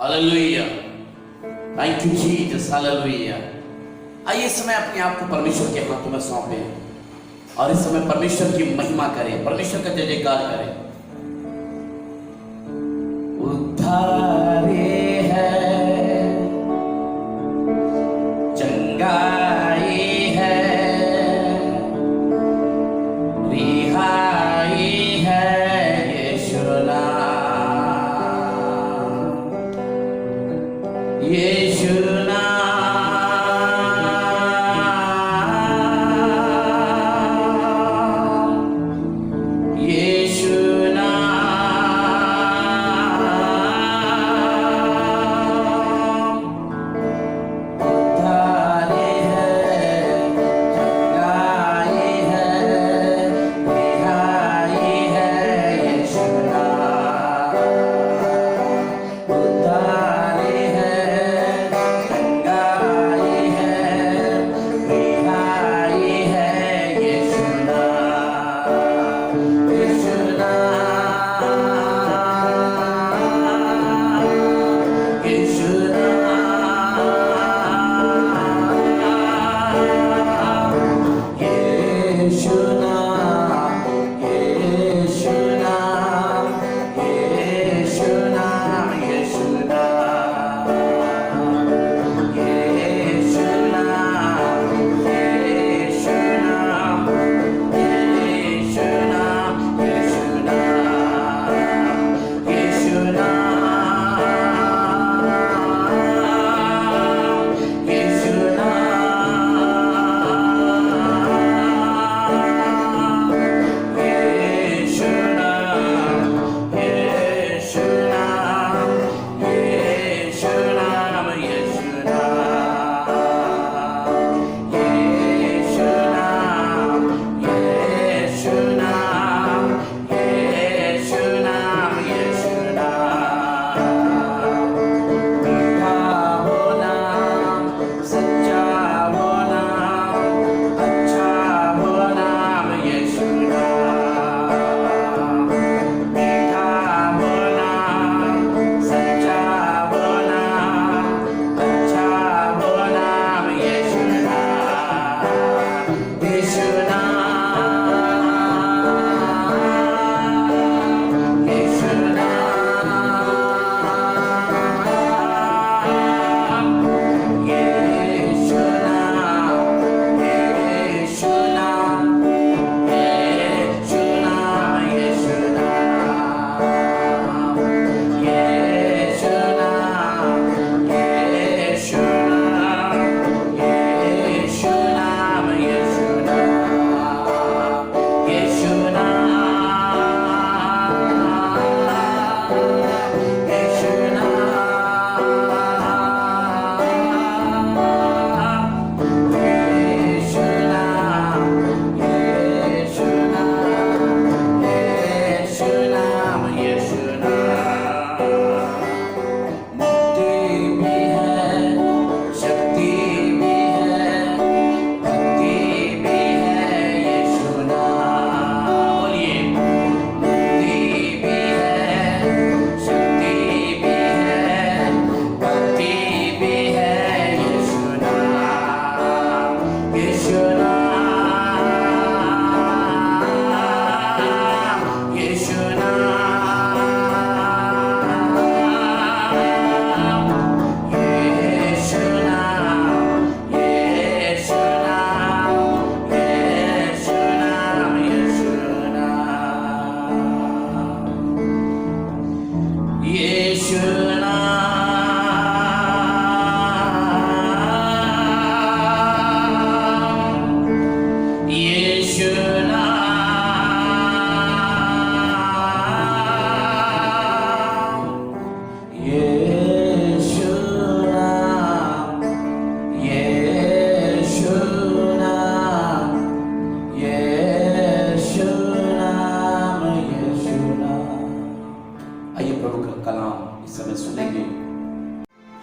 Hallelujah, thank you Jesus, hallelujah. आइए इस समय अपने आप को परमेश्वर के हाथों में सौंपे और इस समय परमेश्वर की महिमा करें, परमेश्वर का जय जयकार करें। उद्धारे है, चंगाई है, रिहाई है, यीशु नाम, यीशु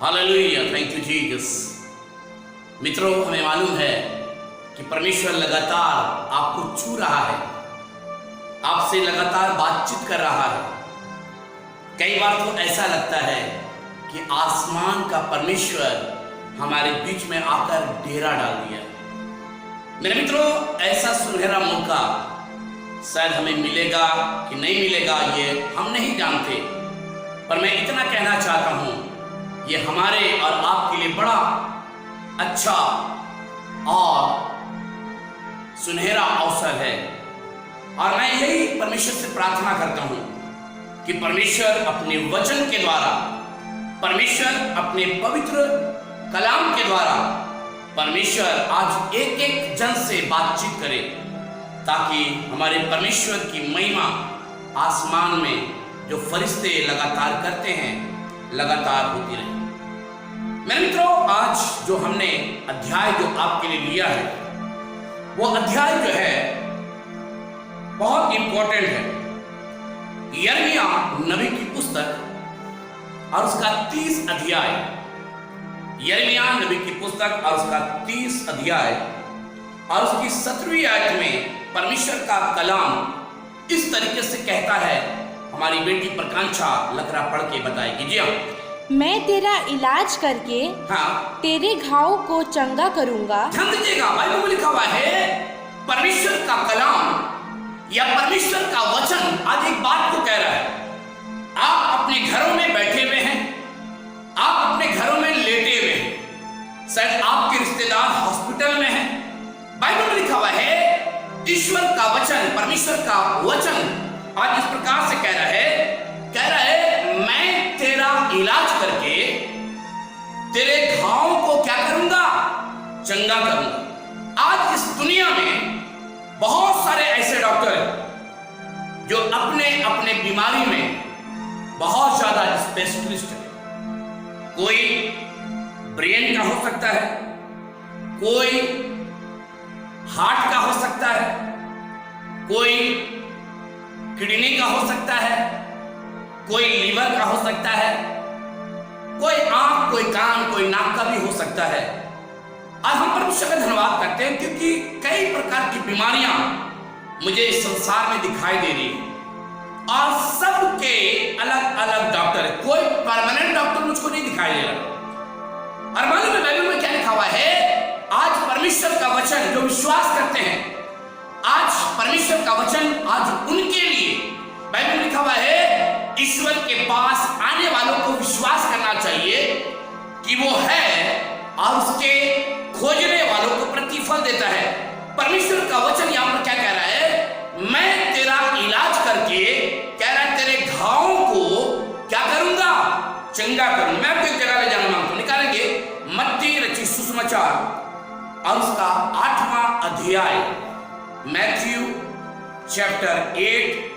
हालेलुया, थैंक यू जीसस। मित्रों, हमें मालूम है कि परमेश्वर लगातार आपको छू रहा है, आपसे लगातार बातचीत कर रहा है। कई बार तो ऐसा लगता है कि आसमान का परमेश्वर हमारे बीच में आकर डेरा डाल दिया। मेरे मित्रों, ऐसा सुनहरा मौका शायद हमें मिलेगा कि नहीं मिलेगा ये हम नहीं जानते, पर मैं इतना कहना चाहता हूं, ये हमारे और आपके लिए बड़ा अच्छा और सुनहरा अवसर है। और मैं यही परमेश्वर से प्रार्थना करता हूं कि परमेश्वर अपने वचन के द्वारा, परमेश्वर अपने पवित्र कलाम के द्वारा, परमेश्वर आज एक एक जन से बातचीत करे, ताकि हमारे परमेश्वर की महिमा आसमान में जो फरिश्ते लगातार करते हैं लगातार होती रहे। मेरे मित्रों, आज जो हमने अध्याय जो आपके लिए लिया है, वो अध्याय जो है बहुत इंपॉर्टेंट है। यिर्मयाह नबी की पुस्तक और उसका 30 अध्याय, यिर्मयाह नबी की पुस्तक और उसका 30 अध्याय और उसकी 17वीं आयत में परमेश्वर का कलाम इस तरीके से कहता है। हमारी बेटी प्रकांक्षा लकड़ा पढ़ के बताएगी। जी हाँ। मैं तेरा इलाज करके तेरे घाव को चंगा करूंगा। ध्यान दीजिएगा, बाइबल में लिखा हुआ है परमेश्वर का कलाम या परमेश्वर का वचन आज एक बात को कह रहा है। आप अपने घरों में बैठे हुए हैं, आप अपने घरों में लेटे हुए हैं, शायद आपके रिश्तेदार हॉस्पिटल में हैं। बाइबल में लिखा हुआ है ईश्वर का वचन, परमेश्वर का वचन आज इस प्रकार से कह रहा है मैं तेरा इलाज करके तेरे घाव को क्या करूंगा, चंगा करूंगा। आज इस दुनिया में बहुत सारे ऐसे डॉक्टर हैं जो अपने अपने बीमारी में बहुत ज्यादा स्पेशलिस्ट है। कोई ब्रेन का हो सकता है, कोई हार्ट का हो सकता है, कोई किडनी का हो सकता है, कोई लीवर का हो सकता है, कोई आंख, कोई कान, कोई नाक का भी हो सकता है। आज हम परमेश्वर का धन्यवाद करते हैं क्योंकि कई प्रकार की बीमारियां मुझे इस संसार में दिखाई दे रही है और सबके अलग अलग डॉक्टर है। कोई परमानेंट डॉक्टर मुझको नहीं दिखाई दे रहा। और मालूम है बाइबल में क्या लिखा हुआ है? आज परमेश्वर का वचन जो विश्वास करते हैं, आज परमेश्वर का वचन आज उनके लिए बाइबल में लिखा हुआ है ईश्वर के पास आने वालों को विश्वास करना चाहिए कि वो है और उसके खोजने वालों को प्रतिफल देता है। परमेश्वर का वचन यहां पर क्या कह रहा है? मैं तेरा इलाज करके, कह रहा है तेरे घावों को क्या करूंगा, चंगा करूंगा। मैं आपको एक जगह ले जाना मांगता हूं, निकालेंगे मत्ती रचित सुसमाचार और उसका 8वां अध्याय, मैथ्यू चैप्टर 8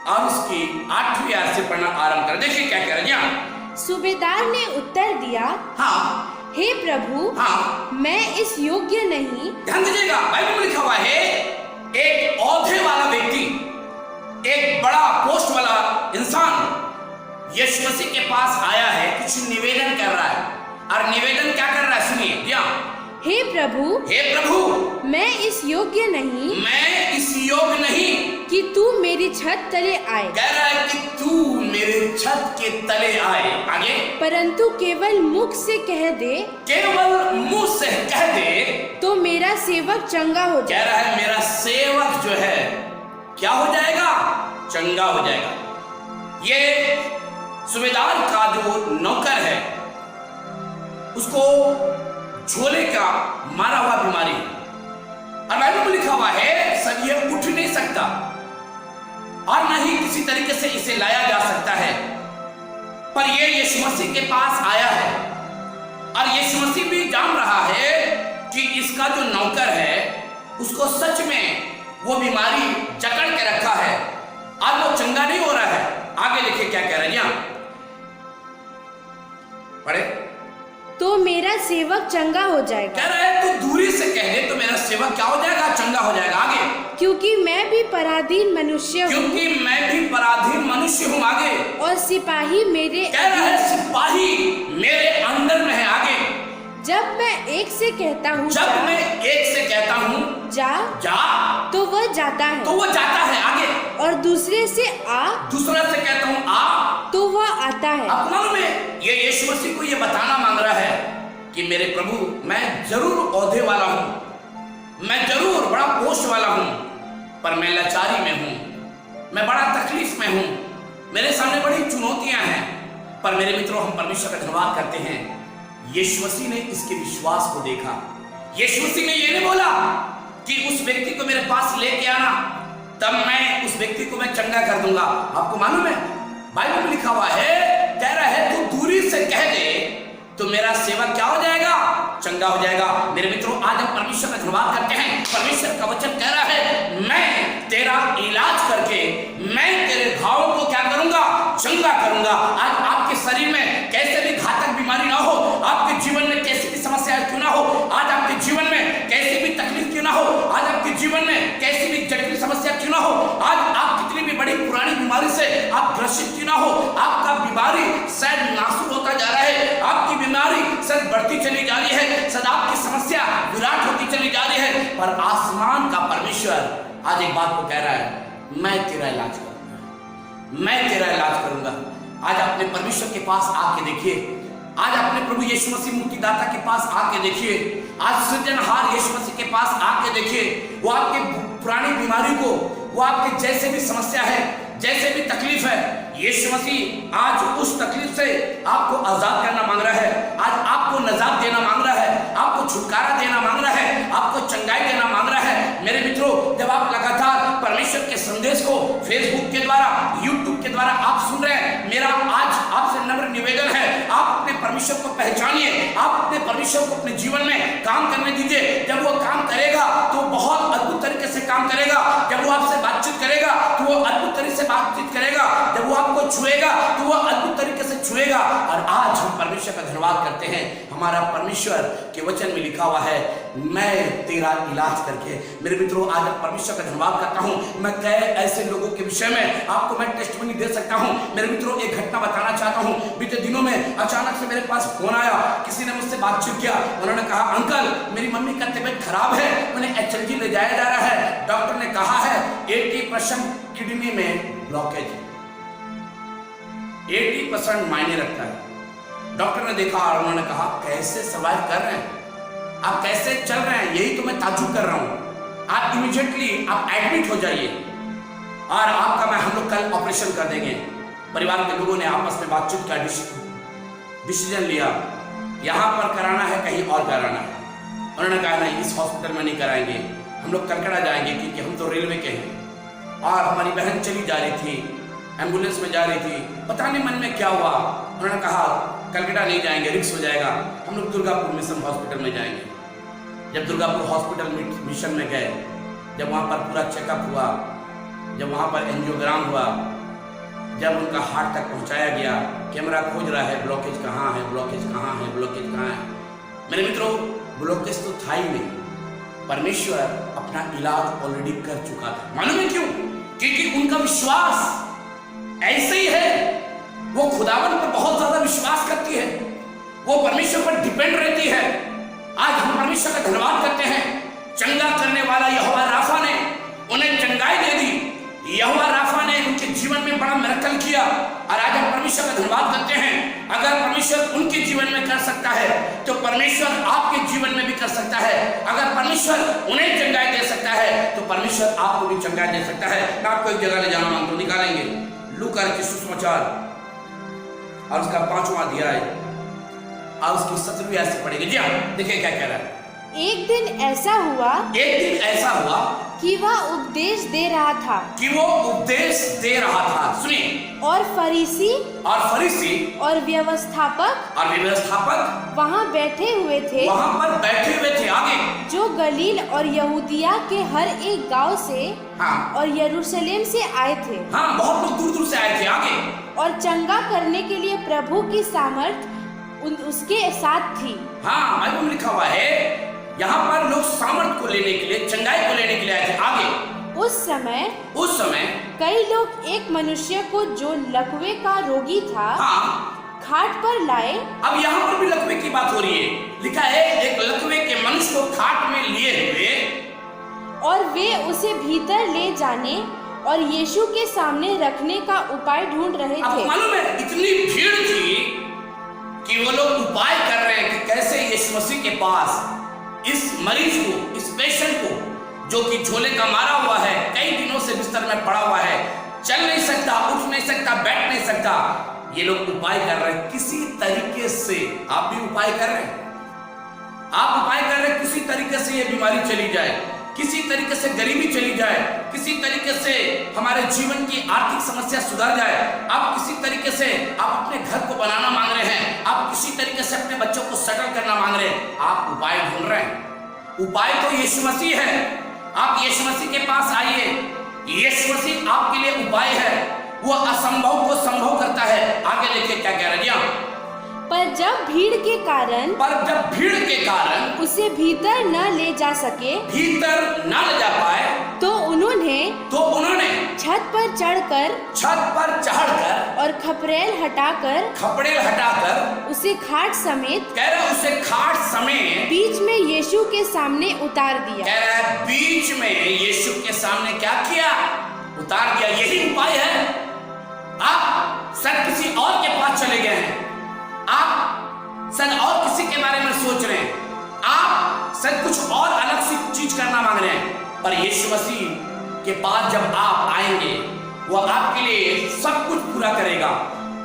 और उसकी 8वीं आयत से पढ़ना आरंभ कर। देखिए क्या कह रहे हैं। सूबेदार ने उत्तर दिया, हाँ, हे प्रभु, हाँ, मैं इस योग्य नहीं। ध्यान दीजिएगा, बाइबल में लिखा हुआ है एक औहदे वाला व्यक्ति, एक बड़ा पोस्ट वाला इंसान यीशु मसीह के पास आया है, कुछ निवेदन कर रहा है। और निवेदन क्या कर रहा है, सुनिए। हे प्रभु, मैं इस योग्य नहीं, मैं इस योग्य नहीं कि तू मेरी छत तले आए। कह रहा है कि तू मेरे छत के तले आए। आगे, परंतु केवल मुख से कह दे, केवल मुंह से कह दे तो मेरा सेवक चंगा हो जाए। कह रहा है मेरा सेवक जो है क्या हो जाएगा, चंगा हो जाएगा। ये सूबेदार का जो नौकर है उसको झोले का मारा हुआ बीमारी है और बाइबल में लिखा हुआ है सर ये उठ नहीं सकता और न ही किसी तरीके से इसे लाया जा सकता है। पर ये यीशु मसीह के पास आया है और यीशु मसीह भी जान रहा है कि इसका जो नौकर है उसको सच में वो बीमारी जकड़ के रखा है, आज वो चंगा नहीं हो रहा है। आगे देखिए क्या कह रहे हैं, पढ़े। तो मेरा सेवक चंगा हो जाएगा। कह रहा है तू दूरी से कह दे तो मेरा सेवक क्या हो जाएगा, चंगा हो जाएगा। आगे, क्योंकि मैं भी पराधीन मनुष्य हूँ। क्योंकि मैं भी पराधीन मनुष्य हूँ। आगे, और सिपाही मेरे, कह रहा है सिपाही मेरे अंदर में है। आगे, जब मैं एक से कहता हूँ जब मैं एक से कहता हूँ जा जा तो वह जाता है, तो वो जाता है। आगे, और दूसरे से आ दूसरा से कहता हूँ आ तो वह आता है। अब मालूम है, ये यीशु मसीह को ये बताना मांग रहा है कि मेरे प्रभु, मैं जरूर ओहदे वाला हूँ, मैं जरूर बड़ा पोस्ट वाला हूँ, पर मैं लाचारी में हूँ, मैं बड़ा तकलीफ में हूँ, मेरे सामने बड़ी चुनौतियां हैं। पर मेरे मित्रों, हम परमेश्वर का धन्यवाद करते हैं, यीशु मसीह ने इसके विश्वास को देखा। यीशु मसीह ने ये नहीं बोला कि उस व्यक्ति को मेरे पास लेके आना, तब मैं उस व्यक्ति को मैं चंगा कर दूंगा। आपको मालूम है, बाइबल में लिखा हुआ है, कह रहा है तू दूरी से कह दे तो मेरा सेवक क्या हो जाएगा? चंगा हो जाएगा। मेरे मित्रों, आज हम परमेश्वर का धन्यवाद करते हैं। परमेश्वर का वचन कह रहा है, मैं तेरा इलाज करके मैं तेरे घावों को क्या करूंगा? चंगा करूंगा। आज आपके शरीर में कैसे भी घातक बीमारी ना हो, आपके जीवन में कैसी भी समस्या क्यों ना हो, आज आपके जीवन में कैसी भी तकलीफ क्यों ना हो, आज आपके जीवन में कैसी भी जटिल समस्या क्यों ना हो, आज आप कितनी भी बड़ी पुरानी बीमारी से आप ग्रसित क्यों ना हो, आपका बीमारी शायद नासूर होता जा रहा है, आपकी बीमारी शायद बढ़ती चली जा रही है, शायद आपकी समस्या विराट होती चली जा रही है, पर आसमान का परमेश्वर आज एक बात को कह रहा है, मैं तेरा इलाज करूंगा, मैं तेरा इलाज करूंगा। आज अपने परमेश्वर के पास आके देखिए, आज अपने प्रभु यीशु मसीह मुक्तिदाता के पास आके देखिए, आज सृजनहार यीशु मसीह के पास आके देखिए। वो आपके पुरानी बीमारी को, वो आपके जैसे भी समस्या है, जैसे भी तकलीफ है, यीशु मसीह आज उस तकलीफ से आपको आजाद करना मांग रहा है, आज आपको नजात देना मांग रहा है, आपको छुटकारा देना मांग रहा है, आपको चंगाई देना मांग रहा है। मेरे मित्रों, जब आप लगातार परमेश्वर के संदेश को फेसबुक के द्वारा, यूट्यूब के द्वारा आप सुन रहे हैं, मेरा आज आपसे नम्र निवेदन है, आप अपने परमेश्वर को पहचानिए, आप अपने परमेश्वर को अपने जीवन में काम करने दीजिए। जब वो काम करेगा तो बहुत अद्भुत तरीके से काम करेगा, जब वो आपसे बातचीत करेगा तो वो अद्भुत तरीके से बातचीत करेगा, जब वो आपको छुएगा तो वो अद्भुत तरीके से छुएगा। और आज हम परमेश्वर का धन्यवाद करते हैं, हमारा परमेश्वर के वचन में लिखा हुआ है, मैं तेरा इलाज करके। मेरे मित्रों, आज मैं परमेश्वर का धन्यवाद करता हूं। मैं कई ऐसे लोगों के विषय में आपको मैं टेस्टिमनी दे सकता हूं। मेरे मित्रों, एक घटना बताना चाहता हूं। बीते दिनों में अचानक से मेरे पास फोन आया, किसी ने मुझसे बातचीत किया, उन्होंने कहा, अंकल मेरी मम्मी का तबीयत खराब है, उन्हें HLG ले जाया जा रहा है, डॉक्टर ने कहा है 80% किडनी में ब्लॉकेज है, 80% मायने रखता है। डॉक्टर ने देखा और उन्होंने कहा, कैसे सर्वाइव कर रहे हैं आप, कैसे चल रहे हैं, यही तो मैं ताज्जुब कर रहा हूं। आप इमीडिएटली आप एडमिट हो जाइए और आपका हम लोग कल ऑपरेशन कर देंगे। परिवार के लोगों ने आपस में बातचीत का डिसीजन लिया, यहां पर कराना है कहीं और कराना है। उन्होंने कहा नहीं, इस हॉस्पिटल में नहीं कराएंगे, हम लोग कलकत्ता जाएंगे, क्योंकि हम तो रेलवे के हैं। और हमारी बहन चली जा रही थी, एम्बुलेंस में जा रही थी, पता नहीं मन में क्या हुआ, उन्होंने कहा कलकत्ता नहीं जाएंगे, रिस्क हो जाएगा, हम लोग दुर्गापुर मिशन हॉस्पिटल में जाएंगे। जब दुर्गापुर हॉस्पिटल मिशन में गए, जब वहाँ पर पूरा चेकअप हुआ, जब वहाँ पर एंजियोग्राम हुआ, जब उनका हार्ट तक पहुँचाया गया, कैमरा खोज रहा है ब्लॉकेज कहाँ है, ब्लॉकेज कहाँ है, ब्लॉकेज कहाँ है। मेरे मित्रों, ब्लॉकेज तो था ही नहीं, परमेश्वर अपना इलाज ऑलरेडी कर चुका था। मालूम है क्यों? क्योंकि उनका विश्वास ऐसे ही है, वो खुदावन पर बहुत ज्यादा विश्वास करती है, वो परमेश्वर पर डिपेंड रहती है। आज हम परमेश्वर का धन्यवाद करते हैं, चंगा करने वाला यहोवा राफा ने उन्हें चंगाई दे दी। यहोवा राफा ने उनके जीवन में बड़ा मिरेकल किया, और आज हम परमेश्वर का धन्यवाद करते हैं। अगर परमेश्वर उनके जीवन में कर सकता है तो परमेश्वर आपके जीवन में भी कर सकता है। अगर परमेश्वर उन्हें चंगाई दे सकता है तो परमेश्वर आपको भी चंगाई दे सकता है। मैं आपको एक जगह ले जाना मांगता हूं, निकालेंगे लूका के सुसमाचार और उसका 5वां अध्याय और उसकी 17वीं आयत से पढ़ेंगे। जी हाँ, देखिए क्या कह रहा है। एक दिन ऐसा हुआ कि वह उपदेश दे रहा था, सुनिए, और फरीसी और व्यवस्थापक वहाँ बैठे हुए थे, आगे, जो गलील और यहूदिया के हर एक गांव से और यरूशलेम से आए थे। हाँ, बहुत लोग दूर दूर से आए थे। आगे, और चंगा करने के लिए प्रभु की सामर्थ उसके साथ थी। हाँ, बाइबल में लिखा हुआ है, यहाँ पर लोग सामर्थ को लेने के लिए, चंगाई को लेने के लिए आए थे। आगे, उस समय कई लोग एक मनुष्य को जो लकवे का रोगी था, खाट पर लाए। अब यहाँ पर भी लकवे की बात हो रही है। लिखा है एक लकवे के मनुष्य को खाट में लिए हुए और वे उसे भीतर ले जाने और यीशु के सामने रखने का उपाय ढूंढ रहे थे। मालूम है इतनी भीड़ थी कि वो लोग उपाय कर रहे हैं कि कैसे यीशु मसीह के पास इस मरीज को, इस पेशेंट को जो कि झोले का मारा हुआ है, कई दिनों से बिस्तर में पड़ा हुआ है, चल नहीं सकता, उठ नहीं सकता, बैठ नहीं सकता, ये लोग उपाय कर रहे हैं किसी तरीके से। आप भी उपाय कर रहे हैं, आप उपाय कर रहे हैं किसी तरीके से ये बीमारी चली जाए, किसी तरीके से गरीबी चली जाए, किसी तरीके से हमारे जीवन की आर्थिक समस्या सुधर जाए। आप किसी तरीके से आप अपने घर को बनाना मांग रहे हैं, आप किसी तरीके से अपने बच्चों को सेटल करना मांग रहे हैं, आप उपाय ढूंढ रहे हैं। उपाय तो यीशु मसीह है। आप यीशु मसीह के पास आइए, यीशु मसीह आपके लिए उपाय है, वो असंभव को संभव करता है। आगे देखिए क्या कह रहे हैं। पर जब भीड़ के कारण उसे भीतर न ले जा सके, भीतर न ले जा पाए, तो उन्होंने छत पर चढ़कर और खपरेल हटाकर उसे खाट समेत बीच में यीशु के सामने उतार दिया। कह रहा है बीच में यीशु के सामने क्या किया? उतार दिया। यही उपाय है। आप सब किसी और के पास चले गए हैं, आप सब और किसी के बारे में सोच रहे हैं, आप सब कुछ और अलग सी चीज करना मांग रहे हैं, पर यीशु मसीह के पास जब आप आएंगे, वो आपके लिए सब कुछ पूरा करेगा,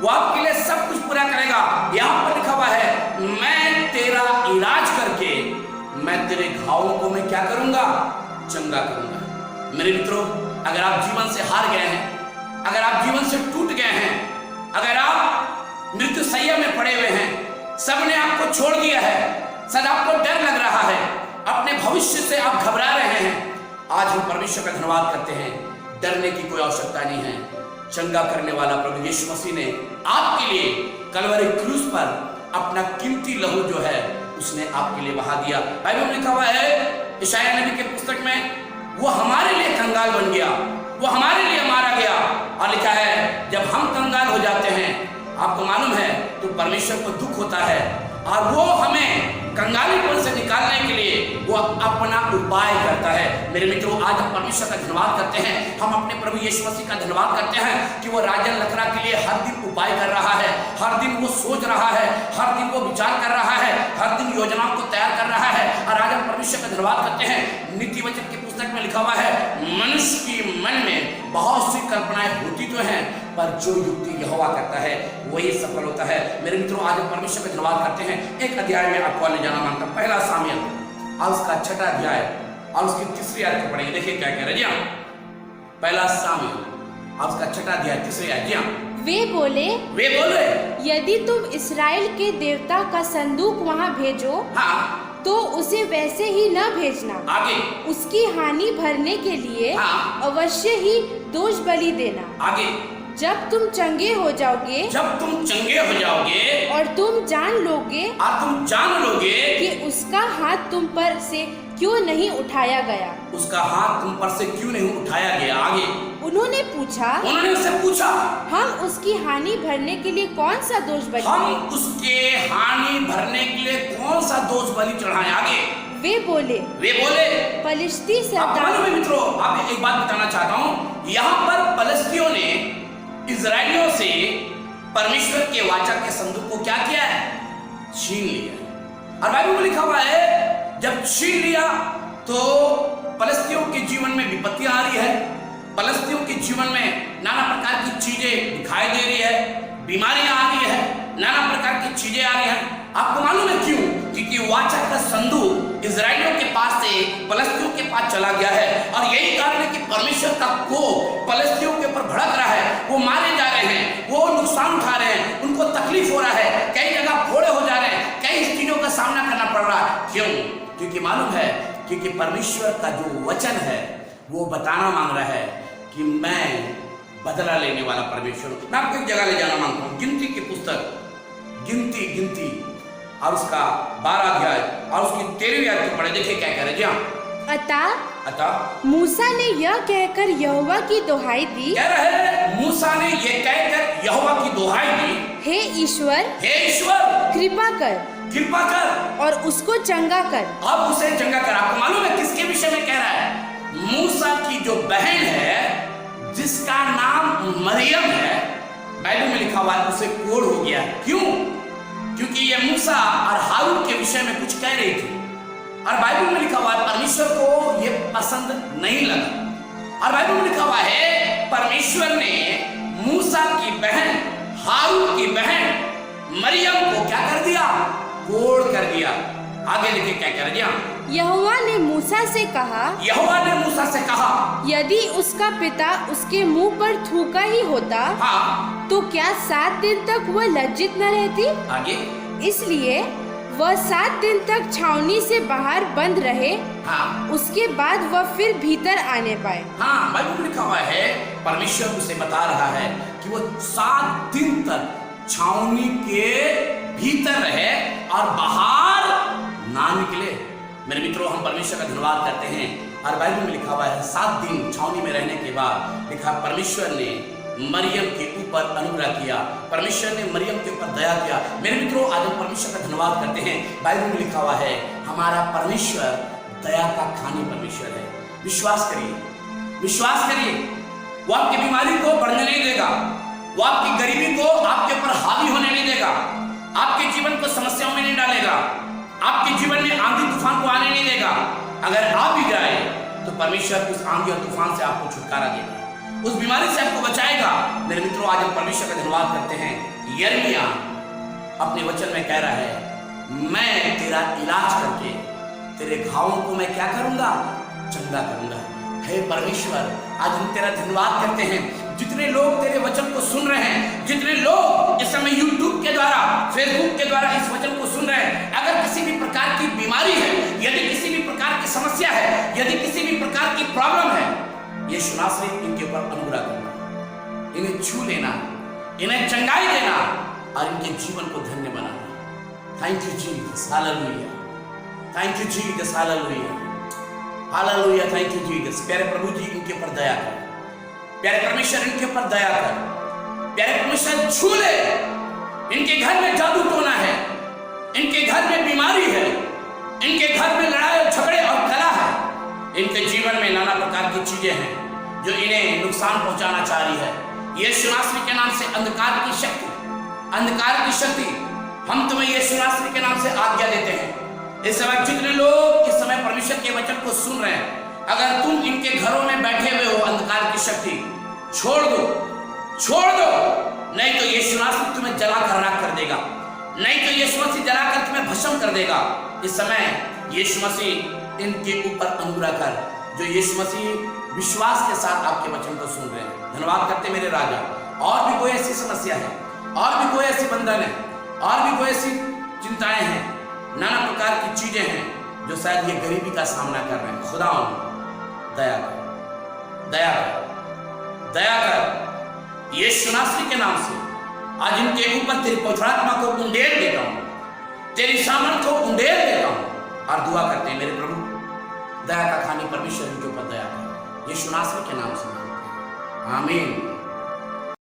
वो आपके लिए सब कुछ पूरा करेगा। यहाँ पर लिखा हुआ है, मैं तेरा इलाज करके मैं तेरे घावों को मैं क्या करूंगा? चंगा करूंगा। मेरे मित्रों, अगर आप जीवन से हार गए हैं, अगर आप जीवन से टूट गए हैं, अगर आप मृत्यु सैया में पड़े हुए हैं, सबने आपको छोड़ दिया है, सद आपको डर लग रहा है, अपने भविष्य से आप घबरा रहे हैं, आज हम परमेश्वर का धन्यवाद करते हैं। डरने की कोई आवश्यकता नहीं है। चंगा करने वाला प्रभु यीशु मसीह ने आपके लिए कलवरी क्रूस पर अपना कीमती लहू जो है उसने आपके लिए बहा दिया। बाइबल में लिखा हुआ है यशायाह नबी के पुस्तक में, वो हमारे लिए कंगाल बन गया, वो हमारे लिए मारा गया। और लिखा है जब हम कंगाल हो जाते हैं, आपको मालूम है, तो परमेश्वर को दुख होता है और वो हमें कंगालीपन से निकालने के लिए वो अपना उपाय करता है। मेरे मित्रों, आज हम परमेश्वर का धन्यवाद करते हैं, हम अपने प्रभु यीशु मसीह का धन्यवाद करते हैं कि वो राजन लखरा के लिए हर दिन उपाय कर रहा है, हर दिन वो सोच रहा है, हर दिन वो विचार कर रहा है, हर दिन योजनाओं को तैयार कर रहा है। और आज हम परमेश्वर का धन्यवाद करते हैं। नीति वचन के पुस्तक में लिखा हुआ है, मनुष्य के मन में बहुत सी कल्पनाएं होती तो हैं, पर जो युक्ति यहोवा करता है वही सफल होता है। मेरे मित्रों, आज हम परमेश्वर का धन्यवाद करते हैं। एक अध्याय में आपको ले जाना मांगता हूं, पहला सामुएल और उसका 6वां अध्याय और उसकी 3री आयत को पढ़ेंगे। देखिए क्या कह रहे हैं। पहला सामुएल और उसका 6वां अध्याय 3री आयत। वे बोले यदि तुम इस्राएल के देवता का संदूक वहाँ भेजो, हाँ, तो उसे वैसे ही न भेजना। आगे उसकी हानि भरने के लिए अवश्य ही दोष बलि देना। आगे जब तुम चंगे हो जाओगे और तुम जान लोगे कि उसका हाथ तुम पर से क्यों नहीं उठाया गया। उसका हाथ तुम पर से क्यों नहीं उठाया गया। आगे उन्होंने उससे पूछा, हम उसकी हानि भरने के लिए कौन सा दोष बलि चढ़ाएं। आगे वे बोले फलिश्ती सरदार। मित्रों, आप एक बात बताना चाहता हूँ, यहाँ पर फलिश्तियों ने इजराइलियों से परमेश्वर के वाचा के संदूक को क्या किया है? छीन लिया। और बाइबल में लिखा हुआ है जब छीन लिया तो फलिश्तियों के जीवन में विपत्तियां आ रही है, फलिश्तियों के जीवन में नाना प्रकार की चीजें दिखाई दे रही है, बीमारियां आ रही है, नाना प्रकार की चीजें आ रही हैं। आपको मालूम है क्यों? क्योंकि वाचा का संदूक इजराइलियों के पास से फलिश्तियों के पास चला गया है। और यही कारण है कि परमेश्वर का कोप फलिश्तियों के ऊपर भड़क रहा है। वो मारे जा रहे हैं, वो नुकसान उठा रहे हैं, उनको तकलीफ हो रहा है, कई जगह फोड़े हो जा रहे हैं, कई चीजों का सामना करना पड़ रहा है। क्यों? क्योंकि मालूम है, क्योंकि परमेश्वर का जो वचन है वो बताना मांग रहा है कि मैं बदला लेने वाला परमेश्वर हूं। मैं आपको एक जगह ले जाना मांगता हूँ, गिनती की पुस्तक, गिनती और उसका 12 अध्याय और उसकी 13वीं आयत को पढ़े। देखिए क्या कह रहे हैं। अतः मूसा ने यह कहकर यहोवा की दोहाई दी। कह रहे मूसा ने यह कहकर यहोवा की दोहाई दी, हे ईश्वर कृपा कर और उसको चंगा कर। अब उसे चंगा कर। आपको मालूम है किसके विषय में कह रहा है? मूसा की जो बहन है जिसका नाम मरियम है, बाइबल में लिखा हुआ है उसे कोढ़ हो गया। क्यों? क्योंकि ये मूसा और हारून के विषय में कुछ कह रही थी और बाइबल में लिखा हुआ है परमेश्वर को ये पसंद नहीं लगा। और बाइबल में लिखा हुआ है परमेश्वर ने मूसा की बहन, हारून की बहन मरियम को क्या कर दिया? कोढ़ कर दिया। आगे लिखे क्या कर दिया? यहोवा ने मूसा से कहा, यदि उसका पिता उसके मुंह पर थूका ही होता, हाँ, तो क्या 7 दिन तक वह लज्जित न रहती? आगे, इसलिए वह 7 दिन तक छावनी से बाहर बंद रहे, हाँ, उसके बाद वह फिर भीतर आने पाए। हाँ, बाइबल में लिखा हुआ है परमेश्वर उसे बता रहा है कि वो 7 दिन तक छावनी के भीतर रहे और बाहर ना निकले। मेरे मित्रों, हम परमेश्वर का धन्यवाद करते हैं और बाइबल में लिखा हुआ है 7 दिन छावनी में रहने के बाद लिखा परमेश्वर ने मरियम के ऊपर अनुग्रह किया, परमेश्वर ने मरियम के ऊपर दया किया। मेरे मित्रों, आज हम परमेश्वर का धन्यवाद करते हैं। बाइबल में लिखा हुआ है हमारा परमेश्वर दया का खानी परमेश्वर है। विश्वास करिए, विश्वास करिए, वो आपकी बीमारी को बढ़ने नहीं देगा, वो आपकी गरीबी को आपके ऊपर हावी होने नहीं देगा, आपके जीवन को समस्याओं में नहीं डालेगा, आपके जीवन में आंधी तूफान को आने नहीं देगा। अगर आप भी जाए तो परमेश्वर उस आंधी और तूफान से आपको छुटकारा देगा, उस बीमारी से आपको बचाएगा। मेरे मित्रों, आज हम परमेश्वर का धन्यवाद करते हैं। यिर्मयाह अपने वचन में कह रहा है मैं तेरा इलाज करके तेरे घावों को मैं क्या करूंगा? चंगा करूंगा। हे परमेश्वर, आज हम तेरा धन्यवाद करते हैं। जितने लोग तेरे वचन को सुन रहे हैं, जितने लोग इस समय यूट्यूब के द्वारा, फेसबुक के द्वारा इस वचन को सुन रहे हैं, अगर किसी भी प्रकार की बीमारी है, यदि किसी भी प्रकार की समस्या है, यदि किसी भी प्रकार की प्रॉब्लम है, यीशु नासरी इनके ऊपर अनुग्रह करना, इन्हें छू लेना, इन्हें चंगाई देना और इनके जीवन को धन्य बनाना। Thank you Jesus, hallelujah, thank you Jesus, hallelujah, hallelujah, thank you Jesus. प्यारे प्रभु जी, इनके ऊपर दया कर, प्यारे परमेश्वर इनके ऊपर दया कर, प्यारे परमेश्वर छू ले। इनके घर में जादू टोना है, इनके घर में बीमारी है, इनके घर में लड़ाई झगड़े और कलह है, इनके जीवन में नाना प्रकार की चीजें हैं जो इन्हें नुकसान पहुंचाना चाह रही है। यीशु नासरी के नाम से अंधकार की शक्ति, अंधकार की शक्ति, हम तुम्हें यीशु नासरी के नाम से आज्ञा देते हैं। इस समय जितने लोग इस समय परमेश्वर के वचन को सुन रहे हैं, अगर तुम इनके घरों में बैठे हुए हो, अंधकार की शक्ति छोड़ दो, छोड़ दो, नहीं तो यीशु नासरी तुम्हें जलाकर राख कर देगा, नहीं तो यीशु मसीह जलाकर तुम्हें भस्म कर देगा। इस समय यीशु मसीह इनके ऊपर अनुग्रह कर, जो यीशु मसीह विश्वास के साथ आपके वचन को सुन रहे हैं। धन्यवाद करते मेरे राजा। और भी कोई ऐसी समस्या है, और भी कोई ऐसी बंधन है, और भी कोई ऐसी चिंताएं हैं, नाना प्रकार की चीजें हैं जो शायद ये गरीबी का सामना कर रहे हैं, खुदा दया कर, दया कर, दया कर। यीशु नासरी के नाम से आज इनके ऊपर तेरी पवित्र आत्मा को उंडेल देता हूँ, तेरी सामर्थ को उंडेल देता हूँ और दुआ करते हैं मेरे प्रभु, दया का खानी परमेश्वर इनके ऊपर दया कर। यीशु नासरी के नाम से आमीन।